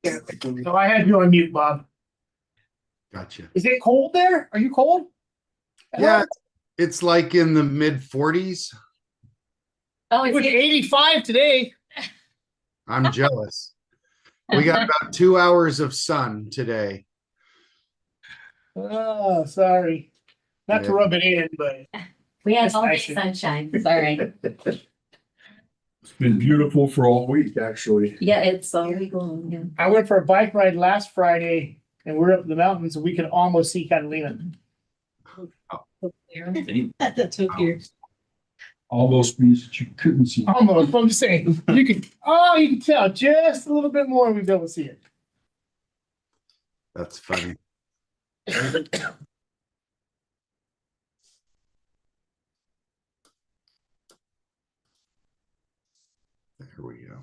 So I had you on mute, Bob. Gotcha. Is it cold there? Are you cold? Yeah, it's like in the mid-40s. Oh, It was 85 today. I'm jealous. We got about 2 hours of sun today. Oh, sorry. Not to Yeah. rub it in, but we had That's all day nice. sunshine. Sorry. It's been beautiful for all week, actually. Yeah, it's all week long. Yeah. I went for a bike ride last Friday and we're up in the mountains and we could almost see Catalina. That's so cute. Almost means that you couldn't see. Almost, I'm just saying, you can tell just a little bit more and we'll be able to see it. That's funny. There we go.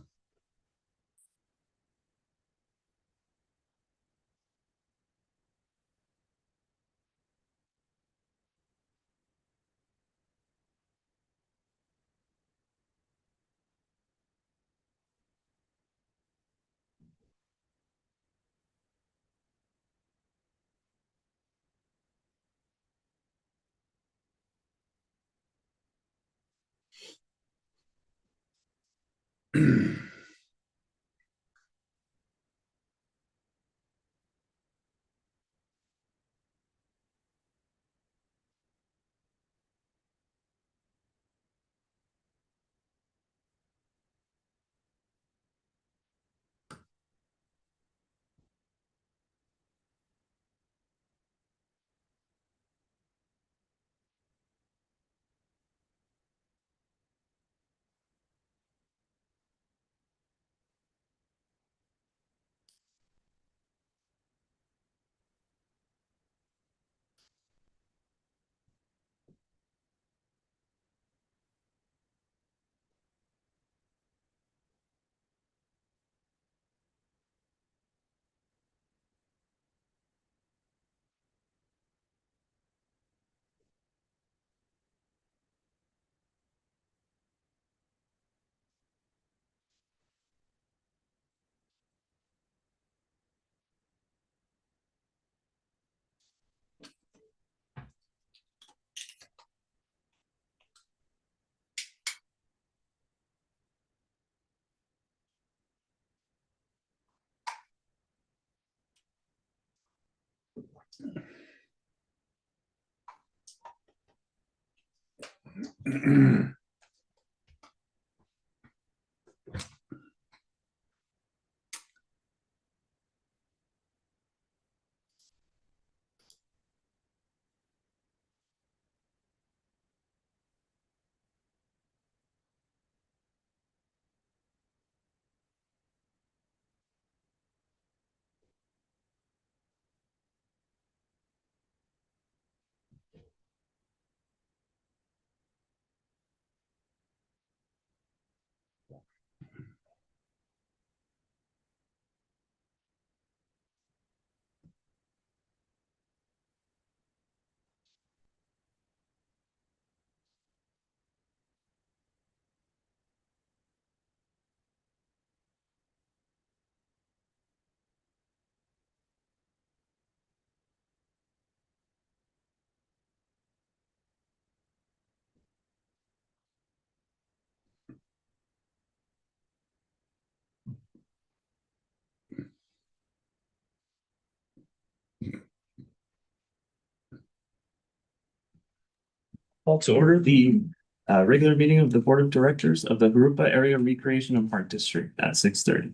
Call to order the regular meeting of the Board of Directors of the Garupa Area Recreation and Park District at 6:30.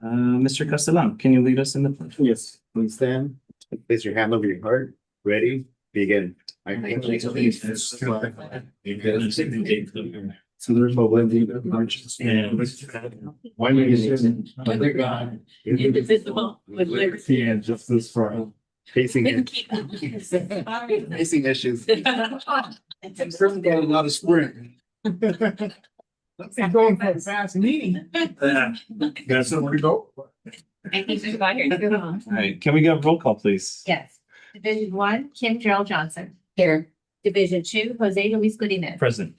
Mr. Castellan, can you lead us in the pledge? Yes, please stand. Place your hand over your heart. Ready? Begin. So there's no blending of marches. One nation, under God, Indivisible, with liberty. and justice for all. Facing We can it. keep. Facing issues. I'm certainly got a lot of sprint. They're going for a fast meeting. Got somewhere to go? I think she's got here. All right, can we get a roll call, please? Yes. Division 1, Kim Gerald Johnson. Here. Division 2, Jose Luis Godinez. Present.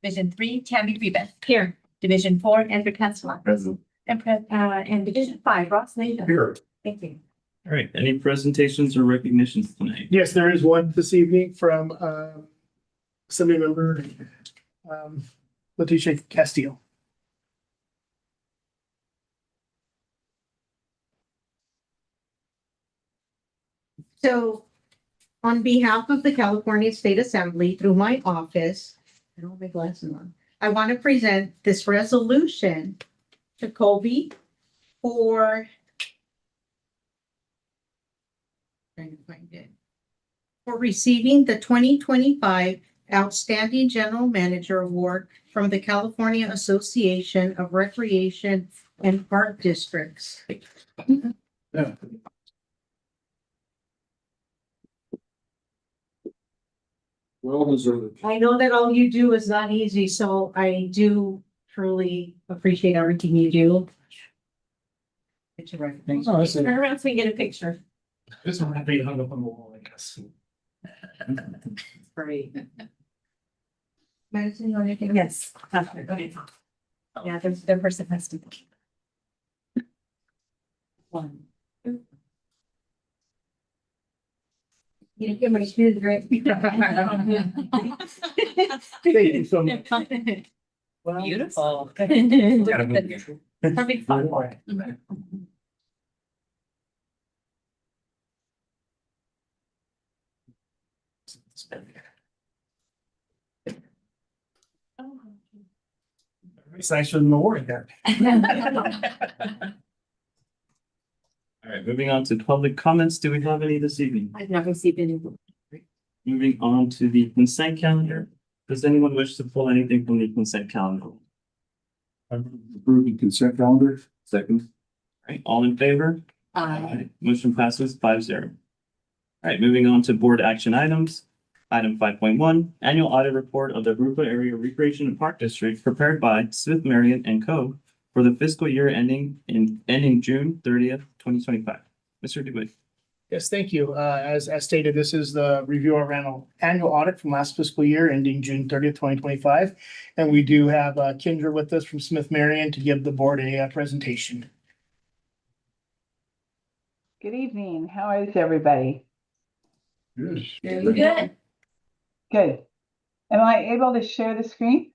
Division 3, Tammy Rivas. Here. Division 4, Andrew Castellan. Present. And Division 5, Ross Nato. Here. Thank you. All right, any presentations or recognitions tonight? Yes, there is one this evening from Assembly Member Leticia Castillo. So on behalf of the California State Assembly, through my office, I don't have my glasses on, I want to present this resolution to Kobe for trying to find it. For receiving the 2025 Outstanding General Manager Award from the California Association of Recreation and Park Districts. Yeah. Well deserved. I know that all you do is not easy, so I do truly appreciate everything you do. It's a recognition. Oh, that's Turn around so we can get a picture. This one being hung up on the wall, I guess. Great. Madison, you want anything? Yes. Okay. Yeah, their person has to. One. You didn't get my shoes right. Thank you so much. Beautiful. Gotta move. Perfect fun. It's nicer than the war here. All right, moving on to public comments. Do we have any this evening? I've never received any. Moving on to the consent calendar. Does anyone wish to pull anything from the consent calendar? All Approving consent calendar. Second. right, all in favor? Aye. Motion passes 5-0. All right, moving on to board action items. Item 5.1, annual audit report of the Aruba Area Recreation and Park District prepared by Smith Marion and Co. for the fiscal year ending June 30th, 2025. Mr. DeWitt. Yes, thank you. As stated, this is the review of our annual audit from last fiscal year ending June 30th, 2025. And we do have Kendra with us from Smith Marion to give the board a presentation. Good evening. How is everybody? Yes. Good. Good. Am I able to share the screen?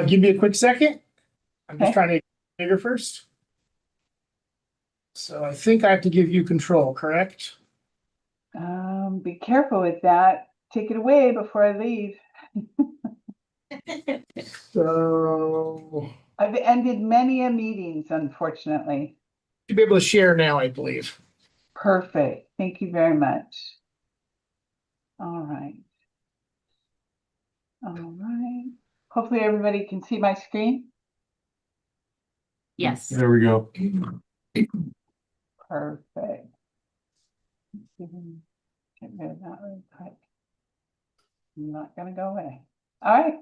Give me a quick second. I'm just Okay. trying to get bigger first. So I think I have to give you control, correct? Be careful with that. Take it away before I leave. So I've ended many a meetings, unfortunately. you'll be able to share now, I believe. Perfect. Thank you very much. All right. All right. Hopefully everybody can see my screen. Yes. There we go. Perfect. Get rid of that really quick. Not gonna go away. All right.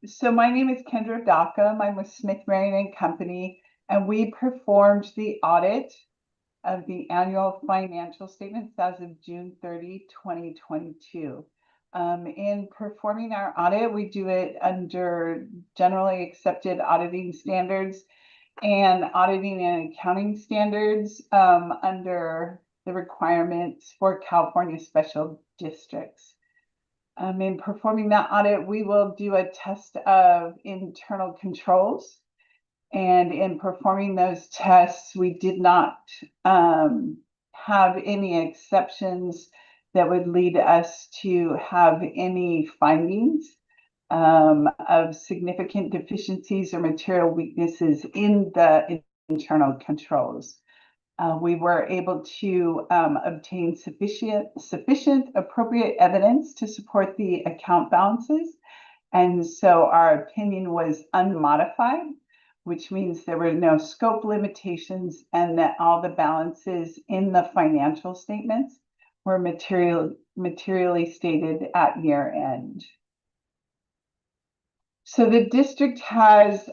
So my name is Kendra Daka. I'm with Smith Marion and Company, and we performed the audit of the annual financial statements as of June 30, 2022. In performing our audit, we do it under generally accepted auditing standards and auditing and accounting standards under the requirements for California special districts. In performing that audit, we will do a test of internal controls. And in performing those tests, we did not have any exceptions that would lead us to have any findings of significant deficiencies or material weaknesses in the internal controls. We were able to obtain sufficient appropriate evidence to support the account balances. And so our opinion was unmodified, which means there were no scope limitations and that all the balances in the financial statements were materially stated at year end. So the district has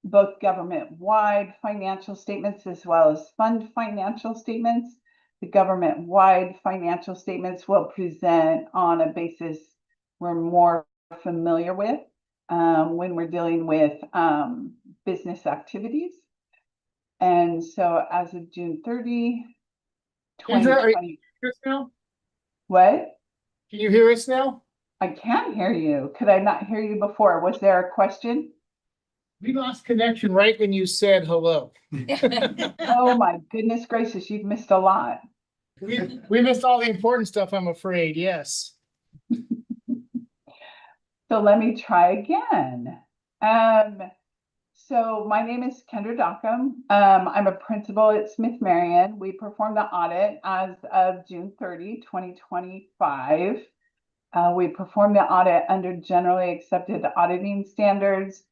both government-wide financial statements as well as fund financial statements. The government-wide financial statements will present on a basis we're more familiar with when we're dealing with business activities. And so as of June 30, Kendra, are you 2020, hear us now? what? Can you hear us now? I can hear you. Could I not hear you before? Was there a question? We lost connection right when you said hello. Oh my goodness gracious, you've missed a lot. We missed all the important stuff, I'm afraid, yes. So let me try again. So my name is Kendra Dockham. I'm a principal at Smith Marion. We performed the audit as of June 30, 2025. We performed the audit under generally accepted auditing standards,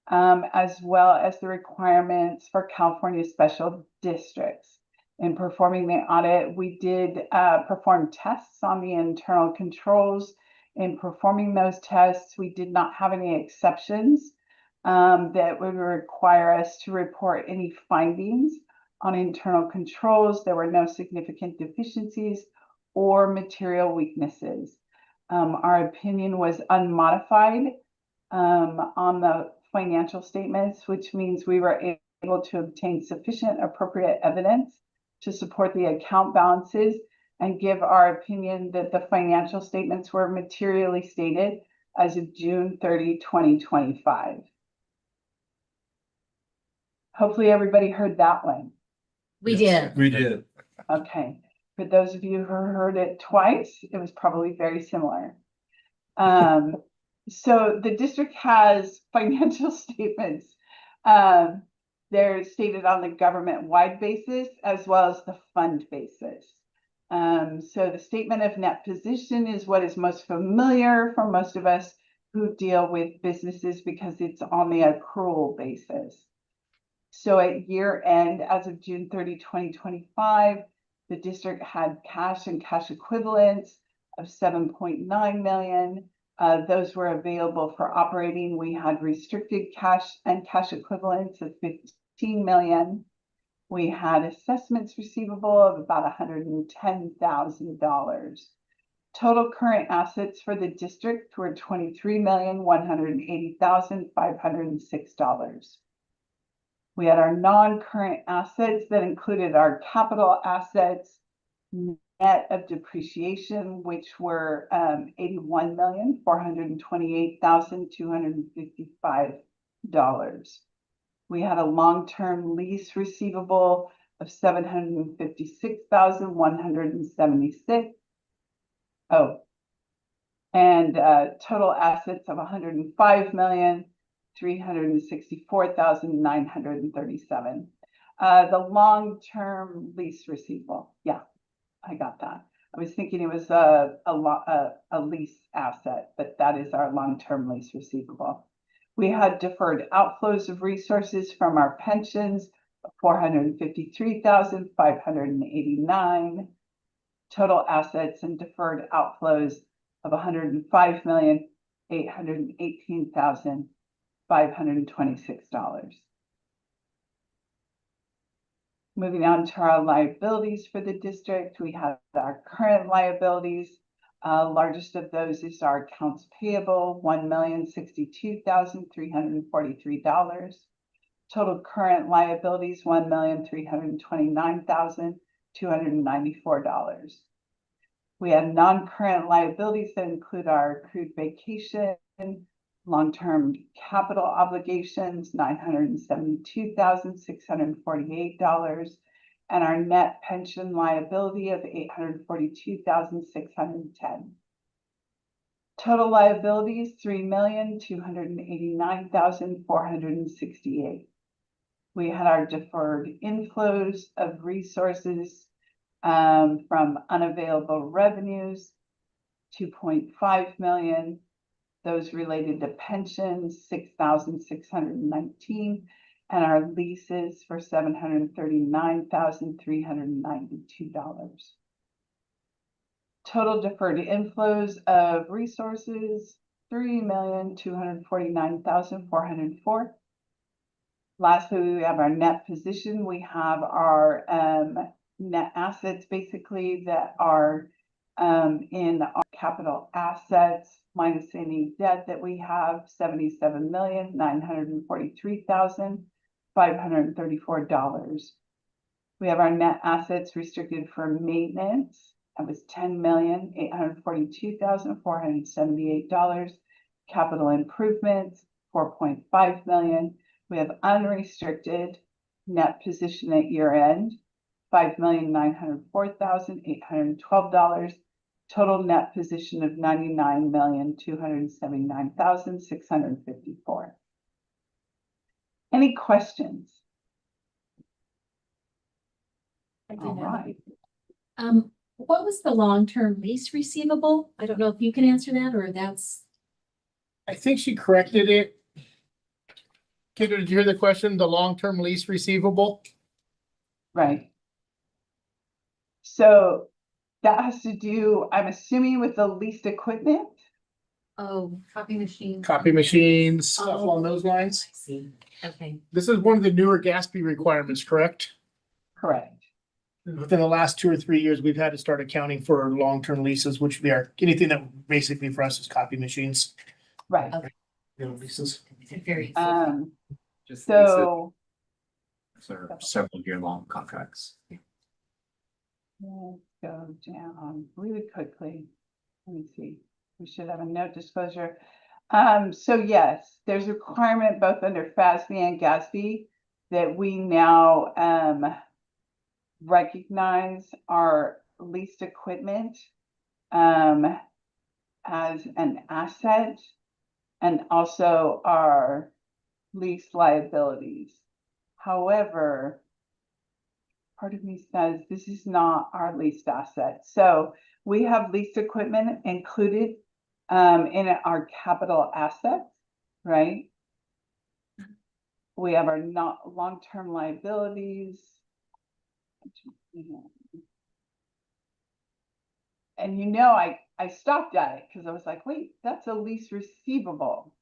as well as the requirements for California special districts. In performing the audit, we did perform tests on the internal controls. In performing those tests, we did not have any exceptions that would require us to report any findings on internal controls. There were no significant deficiencies or material weaknesses. Our opinion was unmodified on the financial statements, which means we were able to obtain sufficient appropriate evidence to support the account balances and give our opinion that the financial statements were materially stated as of June 30, 2025. Hopefully everybody heard that one. We did. We did. Okay. For those of you who heard it twice, it was probably very similar. So the district has financial statements. They're stated on the government-wide basis as well as the fund basis. So the statement of net position is what is most familiar for most of us who deal with businesses because it's on the accrual basis. So at year end, as of June 30, 2025, the district had cash and cash equivalents of 7.9 million. Those were available for operating. We had restricted cash and cash equivalents of 15 million. We had assessments receivable of about $110,000. Total current assets for the district were $23,180,506. We had our non-current assets that included our capital assets, net of depreciation, which were $81,428,255. We had a long-term lease receivable of $756,176. Oh, and total assets of $105,364,937. The long-term lease receivable, yeah, I got that. I was thinking it was a lease asset, but that is our long-term lease receivable. We had deferred outflows of resources from our pensions, 453,589. Total assets and deferred outflows of $105,818,526. Moving on to our liabilities for the district, we have our current liabilities. Largest of those is our accounts payable, $1,062,343. Total current liabilities, $1,329,294. We have non-current liabilities that include our accrued vacation, long-term capital obligations, $972,648, and our net pension liability of $842,610. Total liabilities, $3,289,468. We had our deferred inflows of resources from unavailable revenues, 2.5 million. Those related to pensions, 6,619, and our leases for $739,392. Total deferred inflows of resources, 3,249,404. Lastly, we have our net position. We have our net assets basically that are in our capital assets minus any debt that we have, $77,943,534. We have our net assets restricted for maintenance. That was $10,842,478. Capital improvements, $4.5 million. We have unrestricted net position at year end, $5,904,812. Total net position of $99,279,654. Any questions? All right. What was the long-term lease receivable? I don't know if you can answer that or that's. I think she corrected it. Kendra, did you hear the question? The long-term lease receivable? Right. So that has to do, I'm assuming, with the leased equipment. Oh, copy machine. Copy machines, stuff along those lines. I see. Okay. This is one of the newer Gatsby requirements, correct? Correct. Within the last 2 or 3 years, we've had to start accounting for long-term leases, which they are, anything that basically for us is copy machines. Right. You know, leases. Very. Just So are several year long contracts. let's go down really quickly. Let me see. We should have a note disclosure. So yes, there's a requirement both under FASB and GASB that we now recognize our leased equipment as an asset and also our lease liabilities. However, part of me says this is not our leased asset. So we have leased equipment included in our capital assets, right? We have our not long-term liabilities. And I stopped at it because I was like, wait, that's a lease receivable.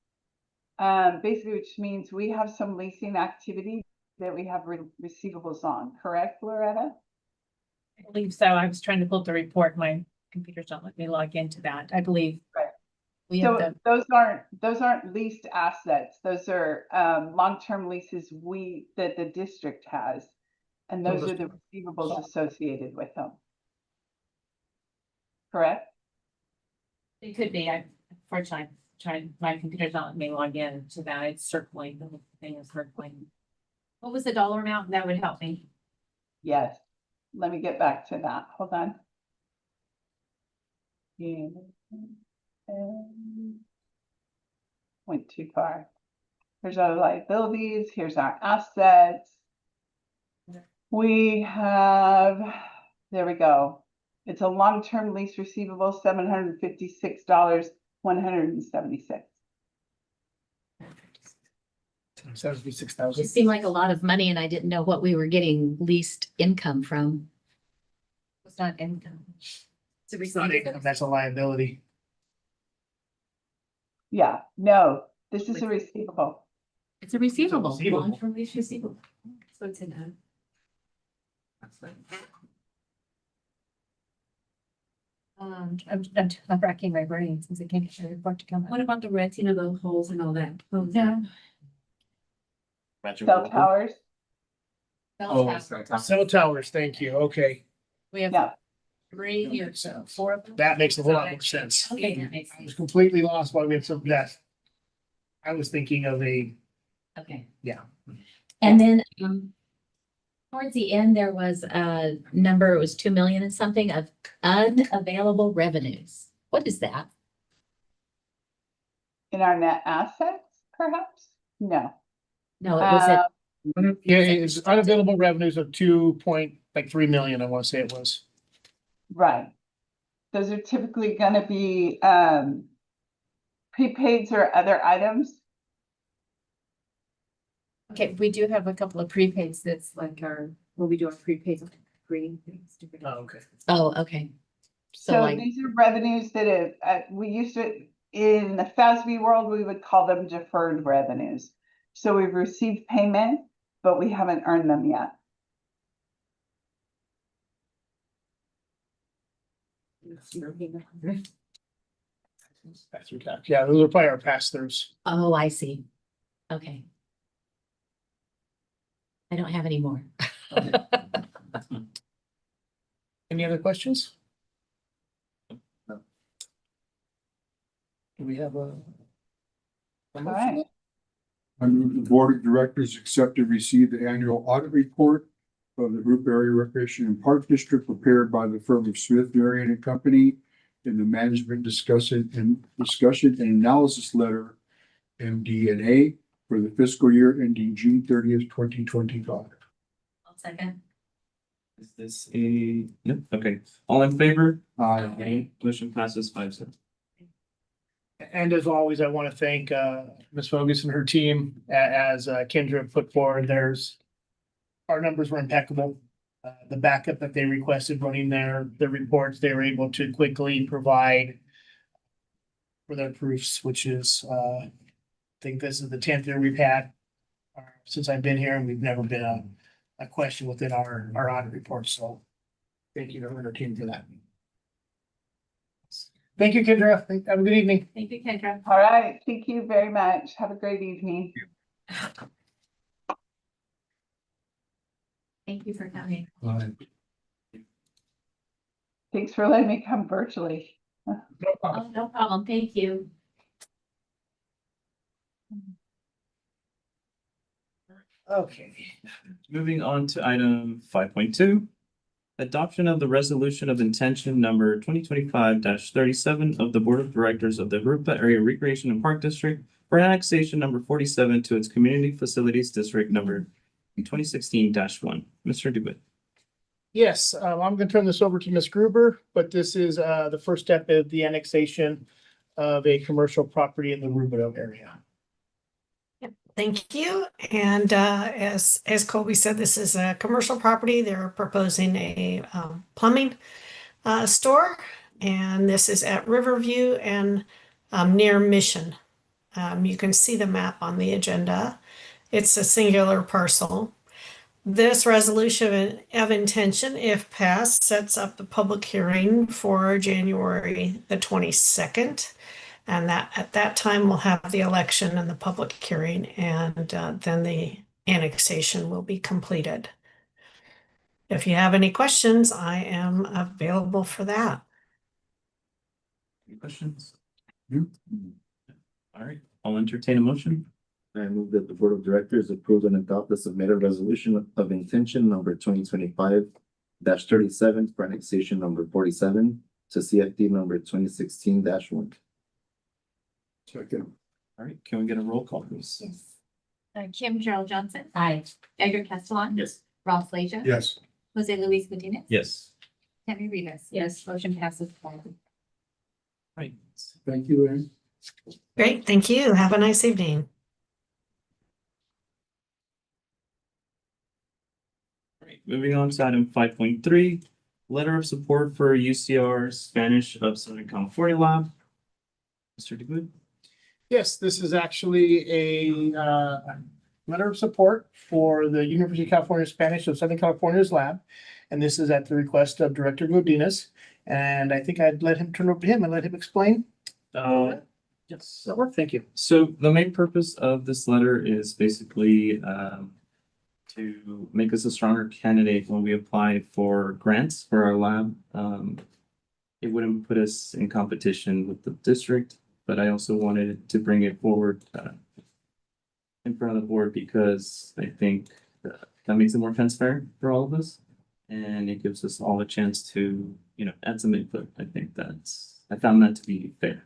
Basically, which means we have some leasing activity that we have receivables on, correct, Loretta? I believe so. I was trying to pull up the report. My computers don't let me log into that. I believe. Right. We have So the, those aren't leased assets. Those are long-term leases that the district has. And those are the receivables associated with them. Correct? it could be. Unfortunately, my computer's not letting me log in to that. It's circling. The thing is circling. What was the dollar amount? That would help me. Yes. Let me get back to that. Hold on. Yeah. Went too far. Here's our liabilities. Here's our assets. We have, there we go. It's a long-term lease receivable, $756, 176. $76,000. It seemed like a lot of money and I didn't know what we were getting least income from. It's not income. It's a It's not income, receivable. that's a liability. Yeah, no, this is a receivable. It's a receivable, receivable. long-term lease receivable. So it's in a. I'm racking my brain since it came to the report to come. What about the rent, the holes and all that? Yeah. Cell towers, Cell towers, thank you, okay. We have yeah. 3 here, so 4 of them. That makes a whole lot more sense. Okay, that makes I was sense. completely lost why we have some that. I was thinking of a, Okay. Yeah. And then, towards the end, there was a number, it was 2 million and something of unavailable revenues. What is that? In our net assets, perhaps? No. No, it was at, yeah, it's unavailable revenues of 2.3 million, I want to say it was. Right. Those are typically gonna be prepaids or other items. Okay, we do have a couple of prepaids that's like where we do our prepaid green things. Okay. oh, okay. So So like, these are revenues that we used to, in the FASB world, we would call them deferred revenues. So we've received payment, but we haven't earned them yet. Pass-through tax. Yeah, those are probably our pass-throughs. Oh, I see. Okay. I don't have any more. Any other questions? Do we have a? All right. I move the board of directors accept and receive the annual audit report of the Group Area Recreation and Park District prepared by the firm of Smith, Marion and Company in the management discussion and analysis letter, MD&A, for the fiscal year ending June 30th, 2025. I'll second. Is this a, nope, okay, all in favor? Aye. Motion passes 5-0. And as always, I want to thank Ms. Fogus and her team as Kendra put forward theirs. Our numbers were impeccable. The backup that they requested running their reports, they were able to quickly provide for their proofs, which is I think this is the 10th year we've had since I've been here, and we've never been a question within our audit report. So thank you to her and her team for that. Thank you, Kendra. Have a good evening. Thank you, Kendra. All right. Thank you very much. Have a great evening. Thank you for coming. Aye. Thanks for letting me come virtually. Oh, no problem. Thank you. Okay. Moving on to item 5.2. Adoption of the resolution of intention number 2025-37 of the Board of Directors of the Rupa Area Recreation and Park District for annexation number 47 to its Community Facilities District number 2016-1. Mr. DeWitt. Yes, I'm gonna turn this over to Ms. Gruber, but this is the first step of the annexation of a commercial property in the Rubidoux area. Thank you. And as Colby said, this is a commercial property. They're proposing a plumbing store, and this is at Riverview and near Mission. You can see the map on the agenda. It's a singular parcel. This resolution of intention, if passed, sets up the public hearing for January the 22nd. And that at that time we'll have the election and the public hearing, and then the annexation will be completed. If you have any questions, I am available for that. Any questions? No. All right, I'll entertain a motion. I move that the board of directors approve and adopt the submitted resolution of intention number 2025-37 for annexation number 47 to CFD number 2016-1. Second. All right, can we get a roll call, please? Yes. Kim Gerald Johnson, Aye. Edgar Castellan. Yes. Ralph Leisure. Yes. Jose Luis Martinez. Yes. Tammy Rivas. Yes. Motion passes 5. Right. Thank you, Aaron. Great, thank you. Have a nice evening. All right, moving on to item 5.3, letter of support for UCR Spanish of Southern California Lab. Mr. DeGood. Yes, this is actually a letter of support for the University of California Spanish of Southern California's lab. And this is at the request of Director Godinez. And I think I'd let him turn over to him and let him explain. Yes. Does that work? Thank you. So the main purpose of this letter is basically to make us a stronger candidate when we apply for grants for our lab. It wouldn't put us in competition with the district, but I also wanted to bring it forward in front of the board because I think that makes it more transparent for all of us. And it gives us all a chance to, add some input. I found that to be fair.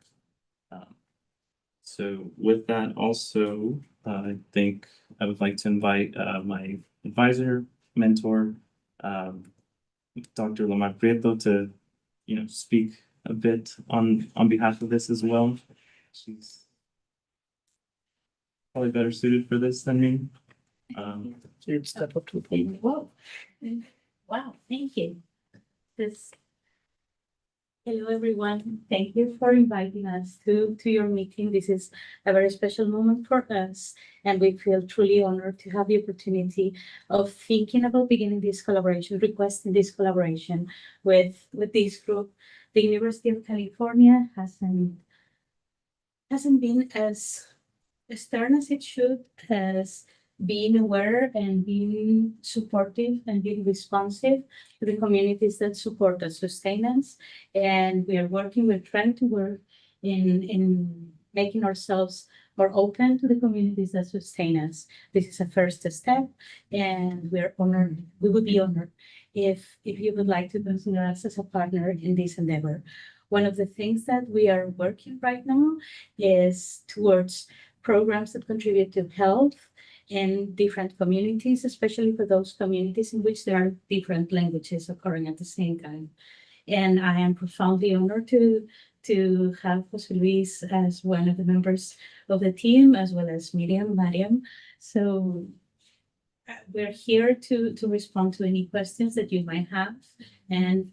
So with that also, I think I would like to invite my advisor, mentor, Dr. Lamar Prieto to, speak a bit on behalf of this as well. She's probably better suited for this than me. So you'd step up to the podium. Whoa. Wow, thank you. Hello, everyone. Thank you for inviting us to your meeting. This is a very special moment for us, and we feel truly honored to have the opportunity of thinking about beginning this collaboration, requesting this collaboration with this group. the University of California hasn't been as stern as it should, as being aware and being supportive and being responsive to the communities that support and sustain us. And we're trying to work in making ourselves more open to the communities that sustain us. This is a first step, and we're honored, we would be honored if you would like to consider us as a partner in this endeavor. One of the things that we are working right now is towards programs that contribute to health in different communities, especially for those communities in which there are different languages occurring at the same time. And I am profoundly honored to have Jose Luis as one of the members of the team, as well as Mariam. So we're here to respond to any questions that you might have, and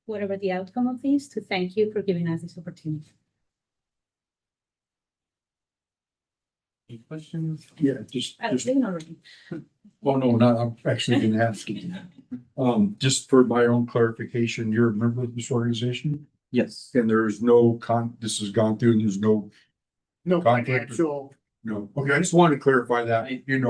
whatever the outcome of this, to thank you for giving us this opportunity. Any questions? Yeah, just, Already. well, no, not, I'm actually gonna ask you. Just for my own clarification, you're a member of this organization Yes. and there's no this has gone through and there's no, No Conflict. financial, no. Okay, I just wanted to clarify that,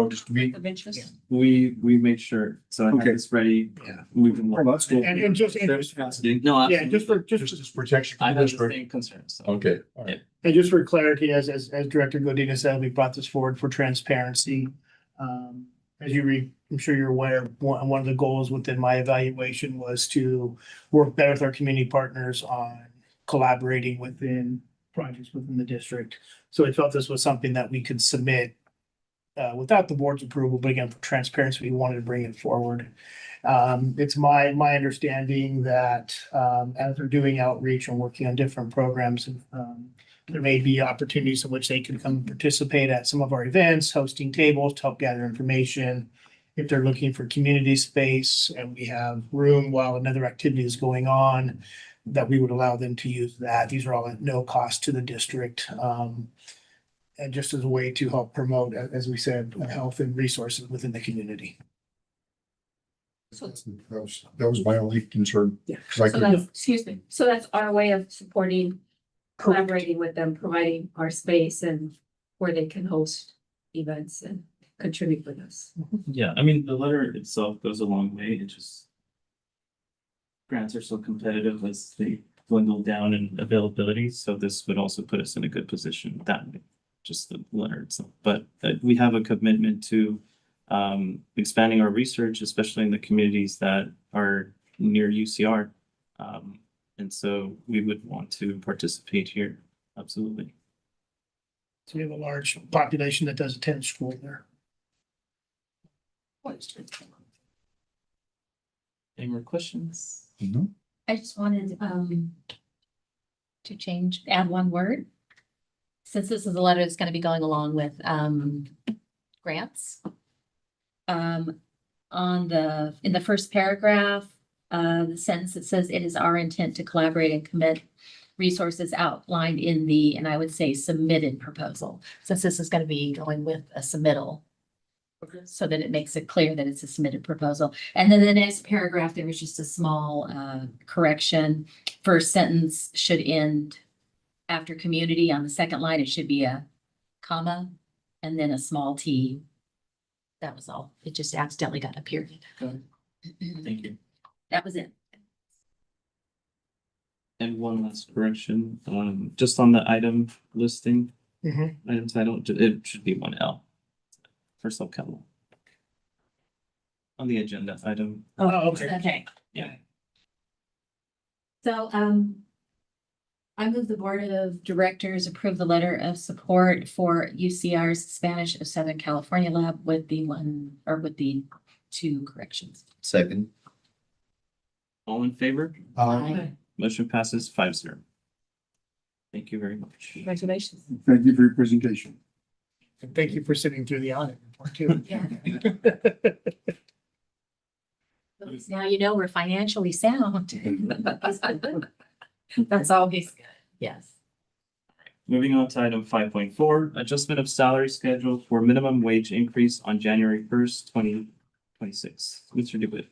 just to be. Of interest. We made sure, so I have Okay. this ready. Yeah. We can. Well, that's cool. and just, No, yeah, absolutely. just for, Just as protection. for I the have the district. same concerns, so. Okay, all right. and just for clarity, as Director Godina said, we brought this forward for transparency. As I'm sure you're aware, one of the goals within my evaluation was to work better with our community partners on collaborating within projects within the district. So I felt this was something that we could submit without the board's approval, but again, for transparency, we wanted to bring it forward. It's my understanding that as they're doing outreach and working on different programs, there may be opportunities in which they can come and participate at some of our events, hosting tables to help gather information. If they're looking for community space and we have room while another activity is going on, that we would allow them to use that. These are all at no cost to the district. And just as a way to help promote, as we said, health and resources within the community. That was my only concern. Yeah. 'Cause I So couldn't- excuse me, so that's our way of supporting, collaborating with them, providing our space and where they can host events and contribute with us. Yeah, I mean, the letter itself goes a long way. It just. Grants are so competitive as they dwindle down in availability, so this would also put us in a good position that way, just the letter itself. But we have a commitment to expanding our research, especially in the communities that are near UCR. And so we would want to participate here, absolutely. So we have a large population that does attend school there. Any more questions? No? I just wanted to add one word. Since this is a letter that's gonna be going along with grants. In the first paragraph, the sentence that says, "It is our intent to collaborate and commit resources outlined in the," and I would say submitted proposal, since this is gonna be going with a submittal. So that it makes it clear that it's a submitted proposal. And then the next paragraph, there was just a small correction. First sentence should end after community. On the second line, it should be a comma and then a small t. That was all. It just accidentally got a period. Thank you. That was it. And one last correction, just on the item listing, item title, it should be 1L. For subcapital. On the agenda item. Oh, okay. Okay. Yeah. So, I move the Board of Directors approve the letter of support for UCR's Spanish of Southern California Lab with the two corrections. Second. All in favor? Aye. Motion passes 5-0. Thank you very much. Congratulations. Thank you for your presentation. And thank you for sitting through the audit report too. Yeah. Now you know we're financially sound. That's always good. Yes. Moving on to item 5.4, adjustment of salary schedule for minimum wage increase on January 1st, 2026. Mr. DeWitt.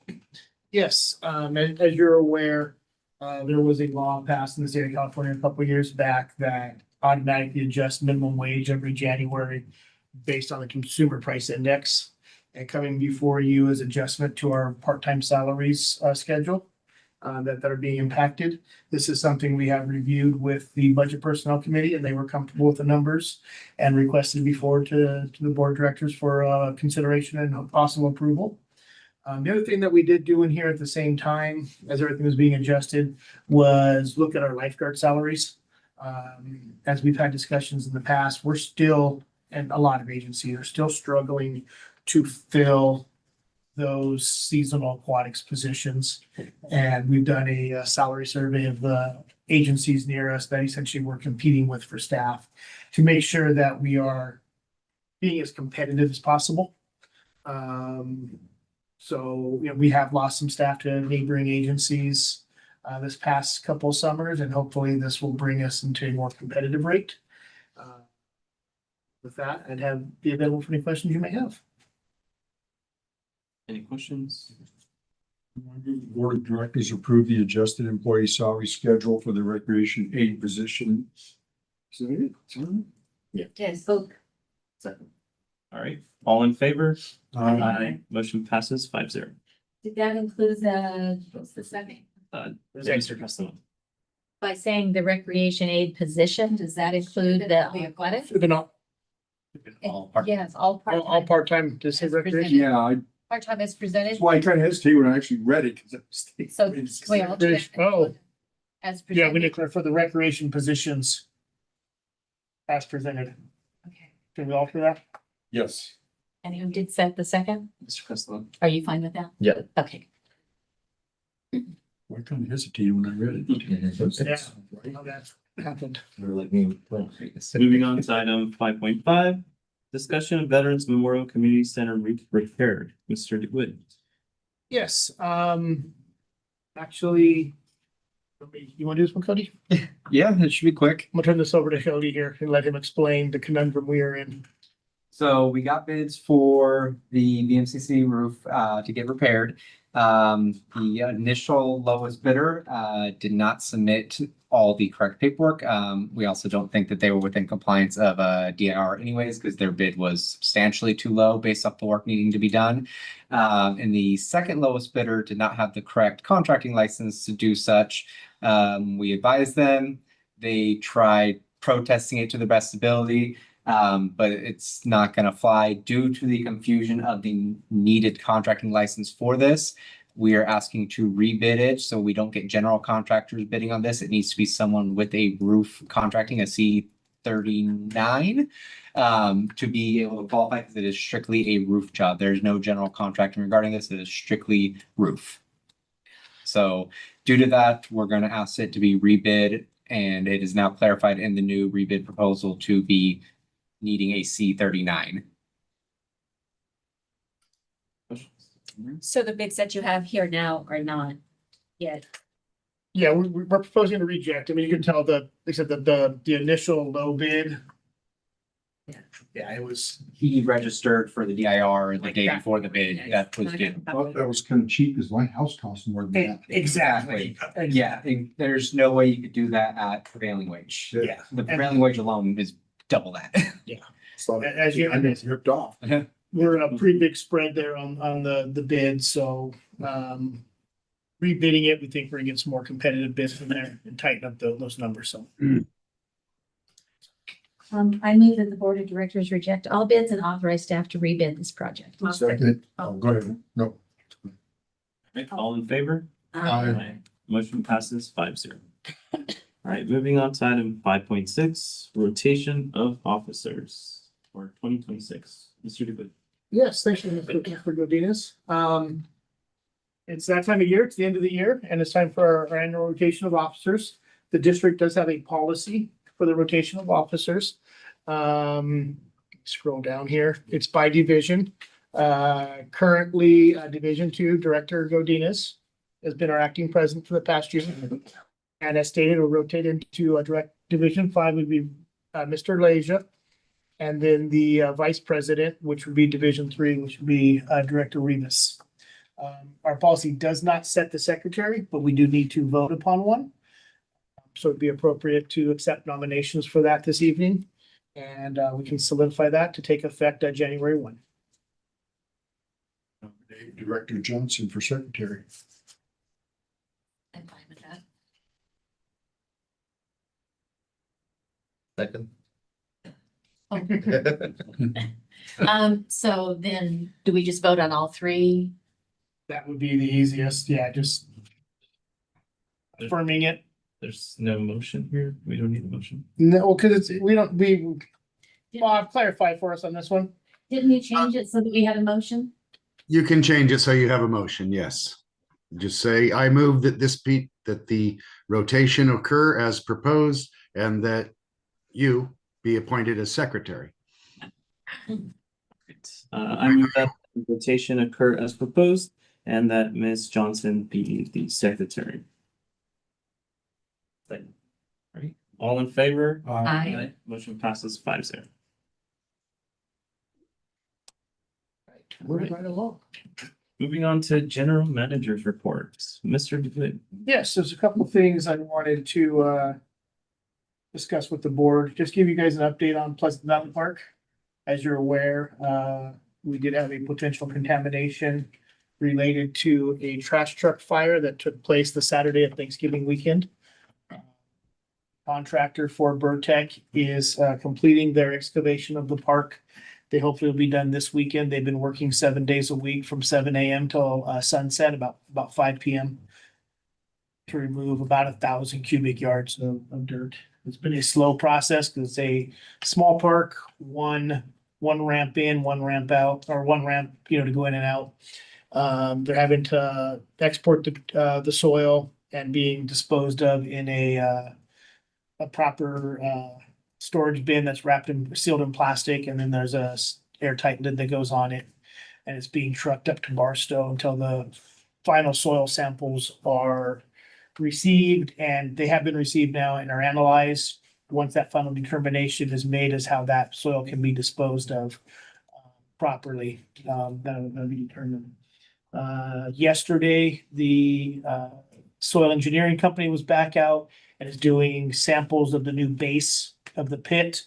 Yes, as you're aware, There was a law passed in the state of California a couple of years back that automatically adjusts minimum wage every January based on the consumer price index. And coming before you is adjustment to our part-time salaries schedule that are being impacted. This is something we have reviewed with the Budget Personnel Committee, and they were comfortable with the numbers and requested before to the board of directors for consideration and possible approval. The other thing that we did do in here at the same time, as everything was being adjusted, was look at our lifeguard salaries. As we've had discussions in the past, we're still, and a lot of agencies are still struggling to fill those seasonal aquatics positions. And we've done a salary survey of the agencies near us that essentially we're competing with for staff to make sure that we are being as competitive as possible. So, you know, we have lost some staff to neighboring agencies this past couple of summers, and hopefully this will bring us into a more competitive rate. With that, I'd be available for any questions you may have. Any questions? Board of Directors approve the adjusted employee salary schedule for the recreation aid position. Is that it? Yes. So All right, all in favor? Aye. Motion passes 5-0. did that include what's the second? Mr. Costello. By saying the recreation aid position, does that include the athletic? They're not Yes, all all part-time. part-time, just say As recreation. Yeah, Part-time is presented. that's why I kind of hesitate when I actually read it, because So can we all do that? Oh. As Yeah, we presented. declare for the recreation positions as presented. Okay. Can we all do that? Yes. And who did set the second? Mr. Costello. Are you fine with that? Yeah. Okay. I kind of hesitated when I read it. Yeah. How that happened. Moving on to item 5.5, discussion of Veterans Memorial Community Center repaired. Mr. DeWitt. Yes, actually, you want to do this one, Cody? Yeah, it should be quick. I'm gonna turn this over to Cody here and let him explain the conundrum we are in. So we got bids for the VMCC roof to get repaired. The initial lowest bidder did not submit all the correct paperwork. We also don't think that they were within compliance of DIR anyways, because their bid was substantially too low based off the work needing to be done. And the second lowest bidder did not have the correct contracting license to do such. We advised them. They tried protesting it to the best ability. But it's not going to fly due to the confusion of the needed contracting license for this. We are asking to rebid it so we don't get general contractors bidding on this. It needs to be someone with a roof contracting, a C39, to be able to qualify because it is strictly a roof job. There's no general contracting regarding this. It is strictly roof. So due to that, we're going to ask it to be rebid, and it is now clarified in the new rebid proposal to be needing a C39. So the bids that you have here now are not yet. Yeah, we're proposing to reject. I mean, you can tell the, they said the initial low bid. Yeah, it was. He registered for the DIR the day before the bid. That was due. I thought that was kind of cheap because my house costs more than that. Exactly. Yeah, and there's no way you could do that at prevailing wage. Yeah. The prevailing wage alone is double that. So As you- I got ripped off. We're in a pretty big spread there on the bid, so rebidding it, we think we're gonna get some more competitive bids from there and tighten up those numbers, so. I move that the board of directors reject all bids and authorize staff to rebid this project. Second. Oh, go ahead. No. Right, all in favor? Aye. Motion passes 5-0. All right, moving on to item 5.6, rotation of officers for 2026. Mr. DeWitt. Yes, thank you, Mr. Godinez. It's that time of year, it's the end of the year, and it's time for our annual rotation of officers. The district does have a policy for the rotation of officers. Scroll down here, it's by division. Currently, Division 2 Director Godinez has been our acting president for the past year. And as stated, we'll rotate into Division 5 would be Mr. Leja. And then the vice president, which would be Division 3, which would be Director Rivas. Our policy does not set the secretary, but we do need to vote upon one. So it'd be appropriate to accept nominations for that this evening. And we can solidify that to take effect January 1. Nominate Director Johnson for secretary. I'm fine with that. Second. So then do we just vote on all three? That would be the easiest. Yeah, just affirming it. There's no motion here. We don't need a motion. No, because Bob, clarify for us on this one. Didn't you change it so that we had a motion? You can change it so you have a motion, yes. Just say, I move that that the rotation occur as proposed and that you be appointed as secretary. I move that the rotation occur as proposed and that Ms. Johnson be the secretary. Right. All in favor? Aye. Motion passes 5-0. Moving right along. Moving on to general manager's reports. Mr. DeVitt. Yes, there's a couple of things I wanted to discuss with the board. Just give you guys an update on Pleasant Valley Park. As you're aware, we did have a potential contamination related to a trash truck fire that took place the Saturday of Thanksgiving weekend. Contractor for Burtech is completing their excavation of the park. They hopefully will be done this weekend. They've been working 7 days a week from 7 a.m. till sunset, about 5 p.m. to remove about 1,000 cubic yards of dirt. It's been a slow process because it's a small park, one ramp in, one ramp out, or one ramp, to go in and out. They're having to export the soil and being disposed of in a proper storage bin that's sealed in plastic, and then there's a airtight lid that goes on it, and it's being trucked up to Barstow until the final soil samples are received, and they have been received now and are analyzed. Once that final determination is made as how that soil can be disposed of properly, that'll be determined. Yesterday, the soil engineering company was back out and is doing samples of the new base of the pit.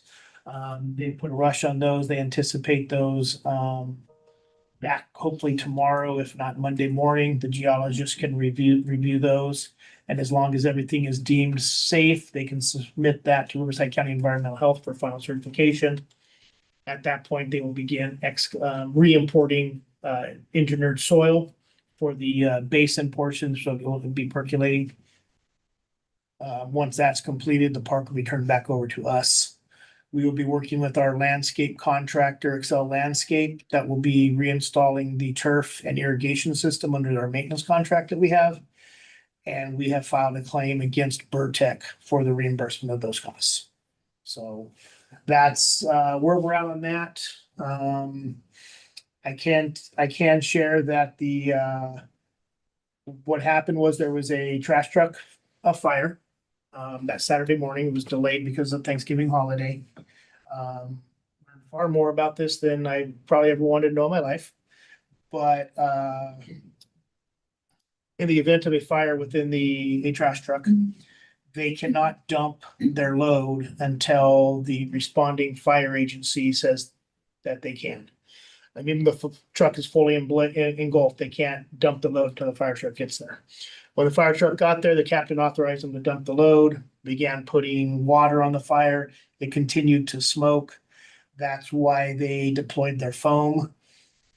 They put a rush on those. They anticipate those back hopefully tomorrow, if not Monday morning. The geologists can review those. And as long as everything is deemed safe, they can submit that to Riverside County Environmental Health for final certification. At that point, they will begin re-importing engineered soil for the basin portions, so it will be percolating. Once that's completed, the park will be turned back over to us. We will be working with our landscape contractor, Excel Landscape, that will be reinstalling the turf and irrigation system under our maintenance contract that we have. And we have filed a claim against Burtech for the reimbursement of those costs. So that's where we're at on that. I can share that what happened was there was a trash truck fire that Saturday morning. It was delayed because of Thanksgiving holiday. Learned far more about this than I probably ever wanted to know in my life. But in the event of a fire within a trash truck, they cannot dump their load until the responding fire agency says that they can. I mean, the truck is fully engulfed. They can't dump the load until the fire truck gets there. When the fire truck got there, the captain authorized them to dump the load, began putting water on the fire. It continued to smoke. That's why they deployed their foam.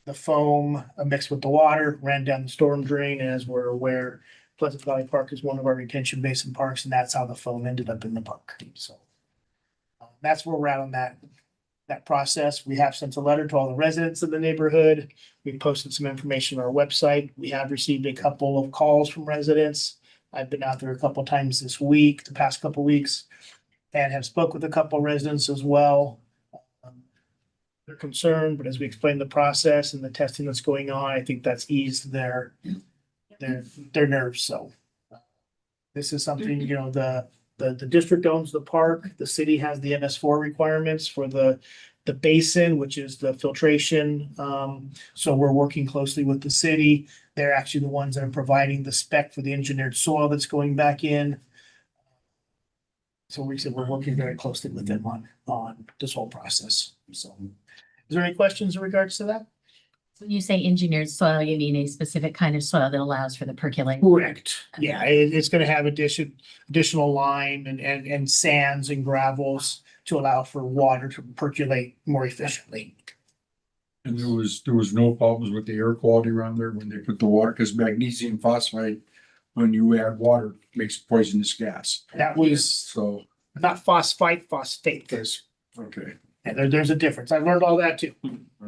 The foam mixed with the water ran down the storm drain. And as we're aware, Pleasant Valley Park is one of our retention basin parks, and that's how the foam ended up in the park. So that's where we're at on that process. We have sent a letter to all the residents of the neighborhood. We posted some information on our website. We have received a couple of calls from residents. I've been out there a couple of times this week, the past couple of weeks, and have spoke with a couple of residents as well. They're concerned, but as we explain the process and the testing that's going on, I think that's eased their nerves. So this is something, the district owns the park. The city has the MS4 requirements for the the basin, which is the filtration. So we're working closely with the city. They're actually the ones that are providing the spec for the engineered soil that's going back in. So we're working very closely with them on this whole process. So is there any questions in regards to that? When you say engineered soil, you mean a specific kind of soil that allows for the percolation? Correct. Yeah, it's gonna have additional lime and sands and gravels to allow for water to percolate more efficiently. And there was no problems with the air quality around there when they put the water, because magnesium phosphide, when you add water, makes poisonous gas. That was So, not phosphate, there's, okay. there's a difference. I learned all that too.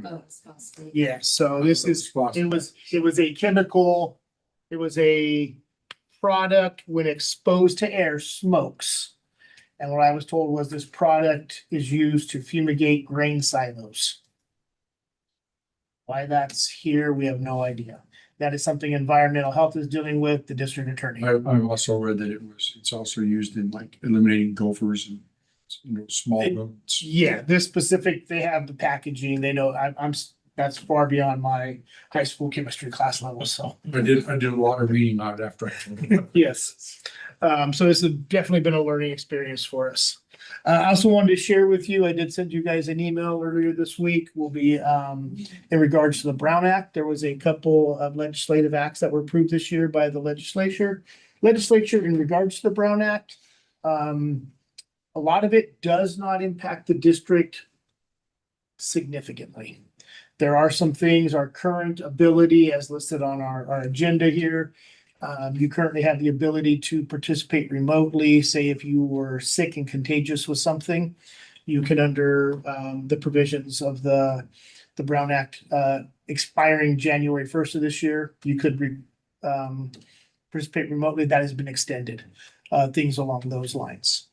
Oh, it's phosphate. Yeah, so this is, Phosphide. it was a chemical, it was a product when exposed to air smokes. And what I was told was this product is used to fumigate grain silos. Why that's here, we have no idea. That is something environmental health is dealing with, the district attorney. I've also read that it's also used in like eliminating gophers and, small It- rodents. Yeah, this specific, they have the packaging, they know, that's far beyond my high school chemistry class level, so. I did a lot of reading on it after I. Yes. So this has definitely been a learning experience for us. I also wanted to share with you, I did send you guys an email earlier this week, will be in regards to the Brown Act. There was a couple of legislative acts that were approved this year by the legislature in regards to the Brown Act. A lot of it does not impact the district significantly. There are some things, our current ability as listed on our agenda here. You currently have the ability to participate remotely, say if you were sick and contagious with something. You could under the provisions of the Brown Act expiring January 1st of this year, you could participate remotely. That has been extended, things along those lines.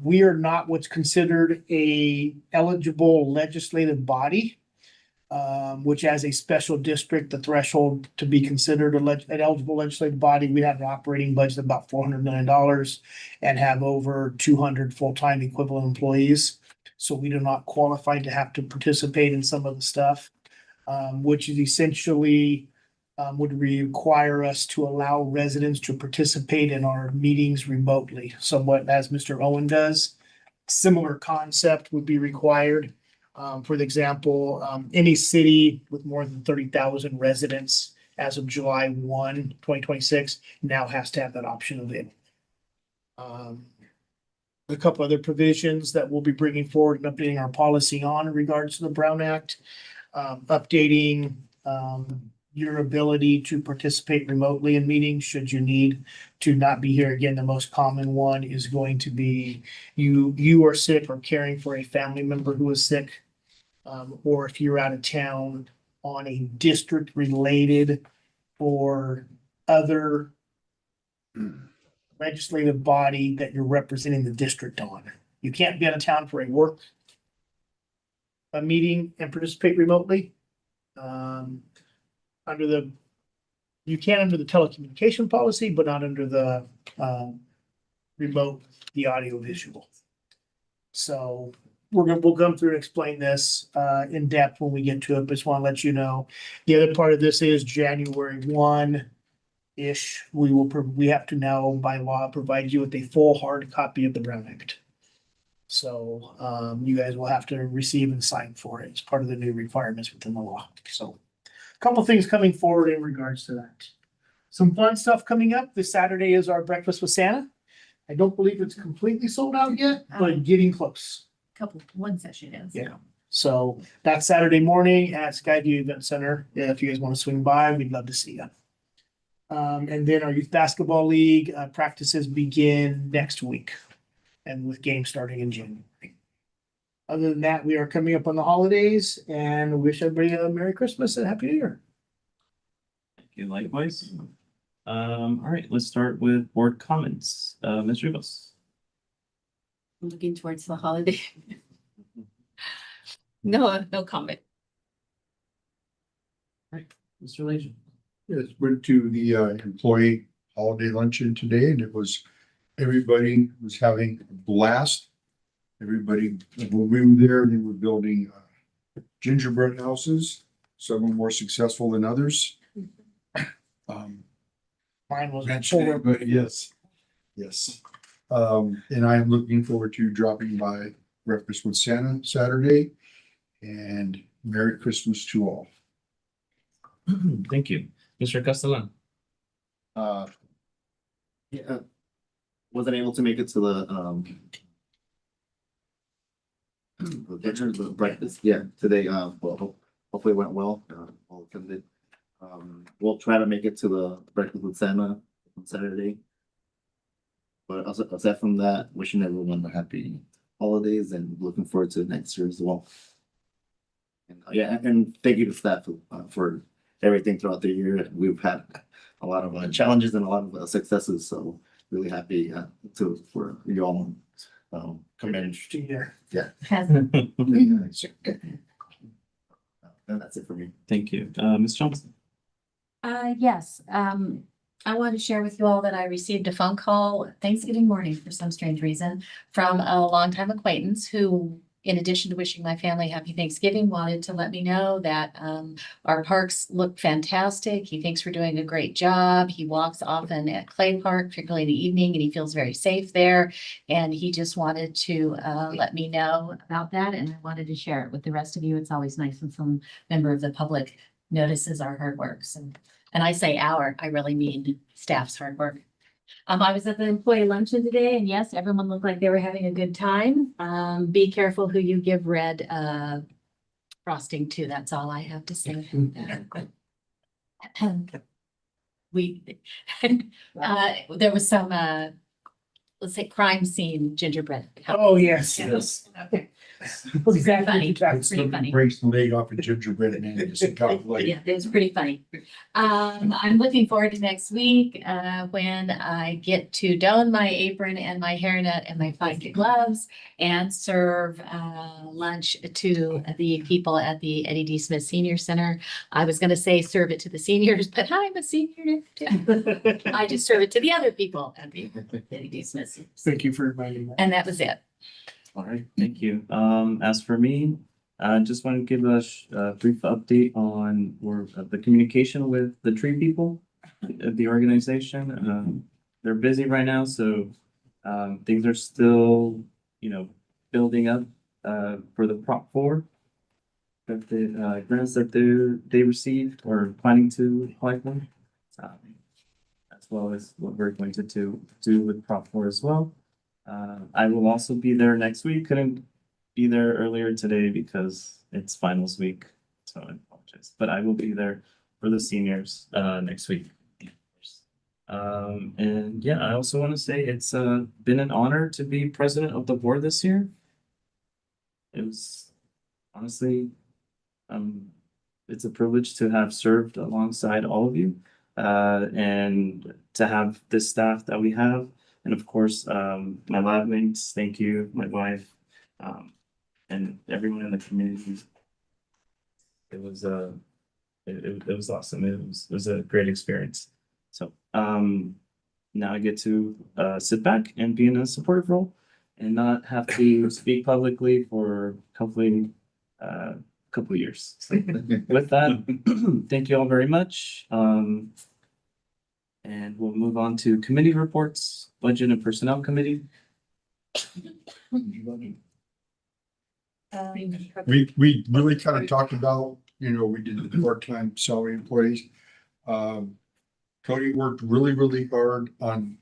We are not what's considered a eligible legislative body, which as a special district, the threshold to be considered an eligible legislative body, we have an operating budget of about $400 million and have over 200 full-time equivalent employees. So we do not qualify to have to participate in some of the stuff, which is essentially would require us to allow residents to participate in our meetings remotely, somewhat as Mr. Owen does. Similar concept would be required. For example, any city with more than 30,000 residents as of July 1, 2026 now has to have that option available. A couple other provisions that we'll be bringing forward and updating our policy on in regards to the Brown Act, updating your ability to participate remotely in meetings should you need to not be here. Again, the most common one is going to be you are sick or caring for a family member who is sick. Or if you're out of town on a district related or other legislative body that you're representing the district on. You can't be out of town for a meeting and participate remotely. You can under the telecommunication policy, but not under the remote, the audio visual. So we'll come through and explain this in depth when we get to it, but just want to let you know. The other part of this is January 1-ish. We have to now by law provide you with a full hard copy of the Brown Act. So you guys will have to receive and sign for it. It's part of the new requirements within the law. So a couple things coming forward in regards to that. Some fun stuff coming up. This Saturday is our Breakfast with Santa. I don't believe it's completely sold out yet, but getting close. One session is. Yeah. So that's Saturday morning at Skyview Event Center. If you guys want to swing by, we'd love to see you. And then our youth basketball league practices begin next week and with games starting in January. Other than that, we are coming up on the holidays and wish everybody a Merry Christmas and Happy New Year. Thank you, likewise. All right, let's start with board comments. Ms. Rivas. Looking towards the holiday. No comment. Mr. Leisure. Yes, went to the employee holiday luncheon today and everybody was having a blast. Everybody, when we were there, they were building gingerbread houses. Some were more successful than others. Mine was Eventually, but yes, yes. And I am looking forward to dropping by Breakfast with Santa Saturday. And Merry Christmas to all. Thank you. Mr. Castellan. Yeah, wasn't able to make it to the dinner, the breakfast, yeah, today, well, hopefully it went well, all attended. We'll try to make it to the breakfast with Santa on Saturday. But aside from that, wishing everyone a happy holidays and looking forward to next year as well. And yeah, and thank you to staff for everything throughout the year. We've had a lot of challenges and a lot of successes, so really happy for you all. Commend. Interesting year. Yeah. Hasn't. And that's it for me. Thank you. Ms. Johnson. Yes, I want to share with you all that I received a phone call Thanksgiving morning for some strange reason from a longtime acquaintance who, in addition to wishing my family happy Thanksgiving, wanted to let me know that our parks look fantastic. He thinks we're doing a great job. He walks often at Clay Park, particularly in the evening, and he feels very safe there. And he just wanted to let me know about that, and I wanted to share it with the rest of you. It's always nice when some member of the public notices our hard works. And I say our, I really mean staff's hard work. I was at the employee luncheon today, and yes, everyone looked like they were having a good time. Be careful who you give red frosting to. That's all I have to say. There was some let's say crime scene gingerbread. Oh, yes. Yes. Okay. Pretty funny. Pretty funny. Breaks the leg off a gingerbread man. It's a tough leg. Yeah, it was pretty funny. I'm looking forward to next week, when I get to don my apron and my hairnet and my fine gloves and serve, lunch to the people at the Eddie D. Smith Senior Center. I was gonna say serve it to the seniors, but I'm a senior now too. I just serve it to the other people at the Eddie D. Smith. Thank you for reminding me. And that was it. All right, thank you. As for me, I just want to give a brief update on the communication with the tree people of the organization. They're busy right now, so things are still, building up for the Prop 4. That the grants that they received or planning to apply for, as well as what we're going to do with Prop 4 as well. I will also be there next week. Couldn't be there earlier today because it's finals week, so I apologize. But I will be there for the seniors next week. And yeah, I also want to say it's been an honor to be president of the board this year. It was honestly, it's a privilege to have served alongside all of you, and to have this staff that we have. And of course, my lab mates, thank you, my wife, and everyone in the community. It was it was awesome. It was a great experience. So now I get to sit back and be in a supportive role and not have to speak publicly for hopefully a couple of years. So with that, thank you all very much. And we'll move on to committee reports, Budget and Personnel Committee. We really kind of talked about, we did the part-time salary employees. Cody worked really hard on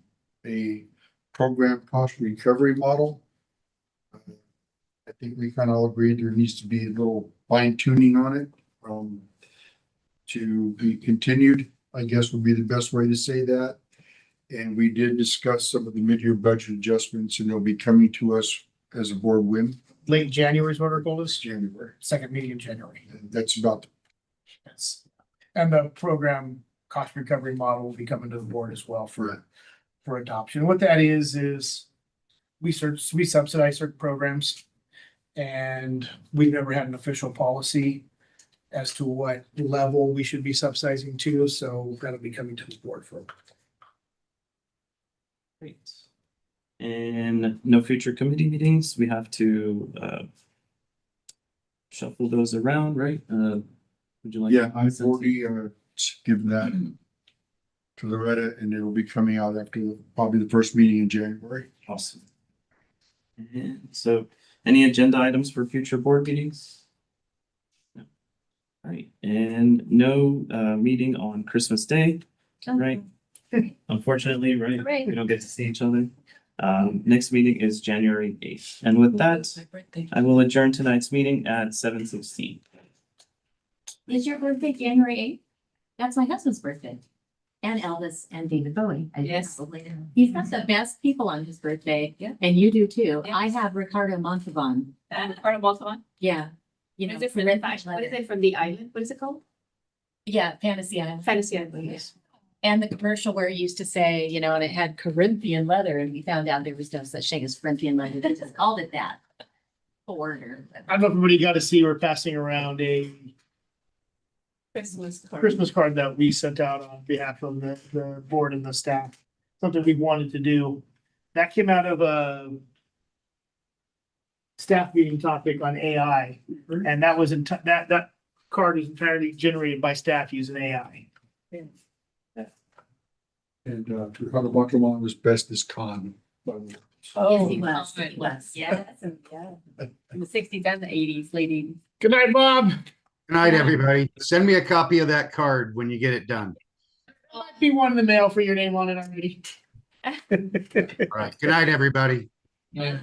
a program cost recovery model. I think we kind of all agreed there needs to be a little fine tuning on it, to be continued, I guess would be the best way to say that. And we did discuss some of the mid-year budget adjustments, and they'll be coming to us as a board win. Late January is what our goal is, January. second meeting in January. And that's about, Yes. And the program cost recovery model will be coming to the board as well Right. for adoption. What that is we subsidize certain programs. And we've never had an official policy as to what level we should be subsidizing to, so that'll be coming to the board for. Great. And no future committee meetings. We have to shuffle those around, right? Would you like? Yeah, I've already given that to Loretta, and it'll be coming out after probably the first meeting in January. Awesome. And so, any agenda items for future board meetings? No. All right, and no meeting on Christmas Day, right? Unfortunately, right? Right. We don't get to see each other. Next meeting is January 8th. And with that, I will adjourn tonight's meeting at 7:16. Is your birthday January 8th? That's my husband's birthday. And Elvis and David Bowie. Yes. He's got the best people on his birthday. Yeah. And you do too. Yeah. I have Ricardo Montalban. Part of Baltimore? Yeah. You What know, is it from Red the, Fish what is Leather. it from the island? What is it called? Yeah, Fantasy Island. Fantasy Island, yes. And the commercial where it used to say, you know, and it had Corinthian leather, and we found out there was no such thing as Corinthian leather. They just called it that. Order. I don't know if everybody got to see, we're passing around a Christmas card. Christmas card that we sent out on behalf of the board and the staff. Something we wanted to do. That came out of a staff meeting topic on AI. And that was that card is entirely generated by staff using AI. And Ricardo Montalban was best as Khan, by the way. Yes, he was. He was. Yes, yeah. In the sixties and the eighties, late eighties. Good night, Bob. Good night, everybody. Send me a copy of that card when you get it done. Might be one in the mail for your name on it already. All right. Good night, everybody. Yeah.